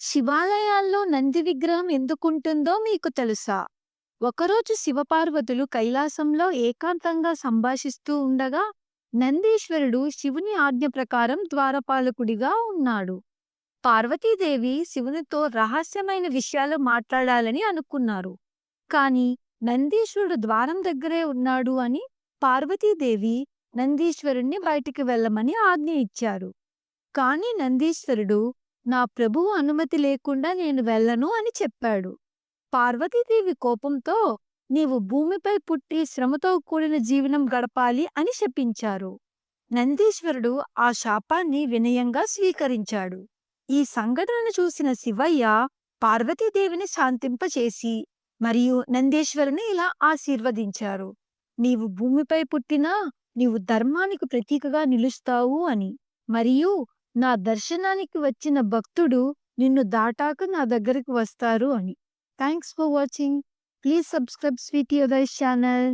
శివాలయాల్లో నంది విగ్రహం ఎందుకుంటుందో మీకు తెలుసా? ఒకరోజు శివపార్వతులు కైలాసంలో ఏకాంతంగా సంభాషిస్తూ ఉండగా, నందీశ్వరుడు శివుని ఆజ్ఞ ప్రకారం ద్వారపాలకుడిగా ఉన్నాడు. పార్వతీదేవి శివునితో రహస్యమైన విషయాలు మాట్లాడాలని అనుకున్నారు. కాని నందీశ్వరుడు ద్వారం దగ్గరే ఉన్నాడు అని పార్వతీదేవి నందీశ్వరుణ్ణి బయటికి వెళ్ళమని ఆజ్ఞ ఇచ్చారు. కాని నందీశ్వరుడు, నా ప్రభువు అనుమతి లేకుండా నేను వెళ్ళను అని చెప్పాడు. పార్వతీదేవి కోపంతో, నీవు భూమిపై పుట్టి శ్రమతో కూడిన జీవనం గడపాలి అని శపించారు. నందీశ్వరుడు ఆ శాపాన్ని వినయంగా స్వీకరించాడు. ఈ సంఘటనను చూసిన శివయ్య పార్వతీదేవిని శాంతింపచేసి మరియు నందీశ్వరుని ఇలా ఆశీర్వదించారు. నీవు భూమిపై పుట్టినా నీవు ధర్మానికి ప్రతీకగా నిలుస్తావు అని, మరియు నా దర్శనానికి వచ్చిన భక్తుడు నిన్ను దాటాక నా దగ్గరికి వస్తారు అని. Thanks for watching. Please subscribe Sweety Uday channel.